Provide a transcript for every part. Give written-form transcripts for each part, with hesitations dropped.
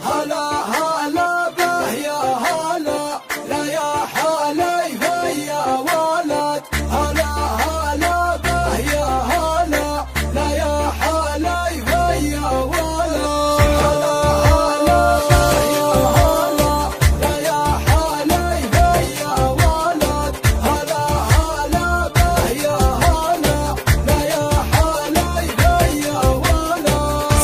هلا هلا به يا هلا، لا يا حالي فيا ولد. هلا هلا به يا هلا، لا يا حالي فيا ولد. هلا هلا به يا هلا، لا يا حالي فيا ولد. هلا هلا به يا هلا، لا يا حالي فيا ولد.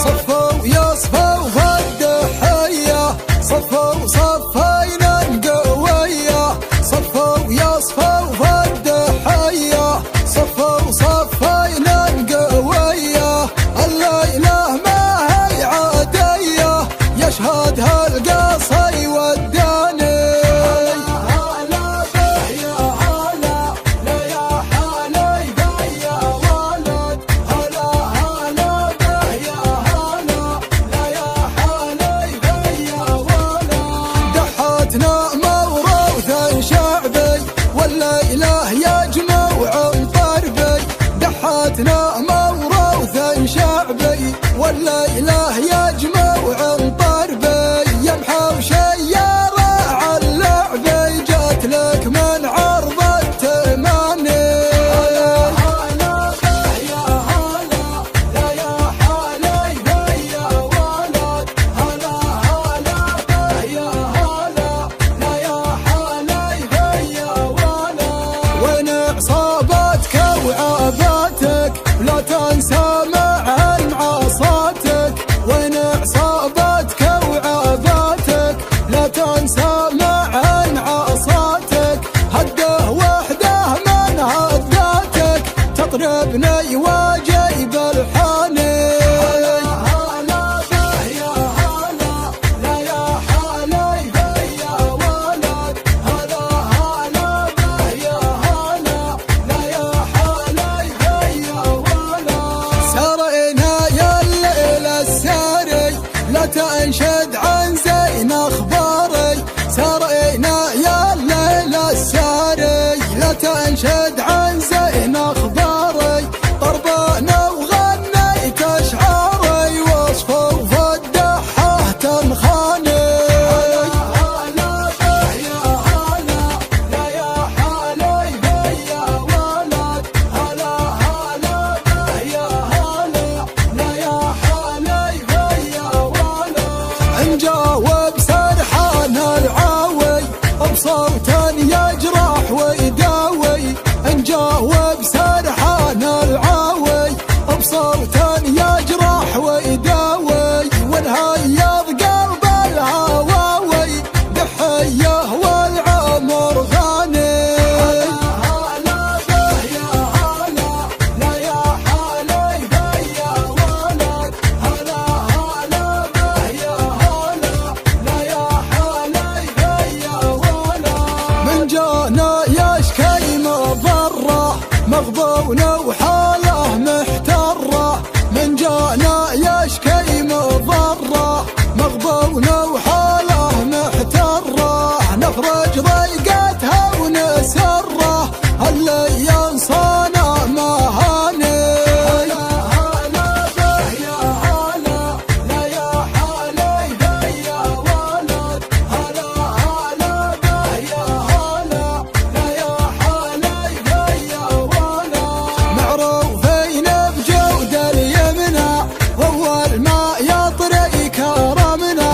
صفوا يصفوا فالدحية، صفوا صفينا القوية. صفوا يصفوا فالدحية، صفوا صفينا القوية. الليلة ما هي عادية، يشهدها القصي والداني. هلا به يا هلا، لا يا حالي فيا ولد. هلا هلا به يا هلا، لا يا حالي فيا ولد. دحاتنا موروث شعبي، والليلة يجمع طربي. دحاتنا موروث شعبي، والليلة يجمع طربي. يمحو شيارة على اللعبي، جات لك من عرض التماني. هلا به يا هلا، لا يا حالي فيا ولد. هلا هلا به يا هلا، لا يا حالي فيا ولد. وين عصابتك وعاباتك، لا تنسى مع عصاتك. وين عصابتك وعاباتك، لا تنسى مع عصاتك. هده وحده من هداتك، تطربني واجيب الحاني. هلا به يا هلا، لا يا حالي فيا ولد. هلا هلا به يا هلا، لا يا حالي فيا ولد. سرينا يا الليل الساري، لا تنشد عن زين اخباري. سرينا يا الليل الساري، لا تنشد عن زين اخباري. طربنا وغنيت اشعاري، وصفوا فالدحاه تنخاني. هلا به يا هلا، لا يا حالي فيا ولد. هلا هلا به يا هلا، لا يا حالي فيا ولد. نجاوب سرحان العاوي، بصوت يجرح ويداوي. نجاوب سرحان العاوي، بصوت يجرح ويداوي. ونهيض قلب الهواوي، دحية والعمر غاني. هلا به يا هلا، لا يا حالي فيا ولد. هلا هلا به يا هلا، لا يا حالي فيا ولد. من جانا يشكي مضرة، مغبونة وحاله محترة. من جانا يشكي مضرة، مغبونة وحاله محترة. نفرج ضيقتها ونسره، اللي ينصانا مهاني. هلا به يا هلا، لا يا حالي فيا ولد. هلا هلا به يا هلا، لا يا حالي فيا ولد. معروفين بجود اليمنى، واول ما يطري كرمنا.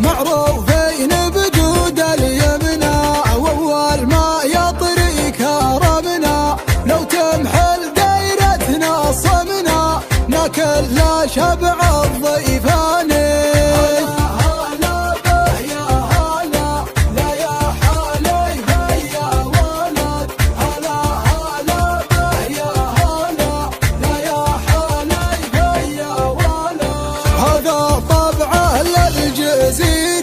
معروفين بجود اليمنى، واول ما يطري كرمنا. لو تمحل دايرتنا صمنا، ناكل لا شبع الضيفاني. هلا به يا هلا، لا يا حالي فيا ولد. هلا هلا به يا هلا، لا يا حالي فيا ولد. هذا طبعه للجزيرة،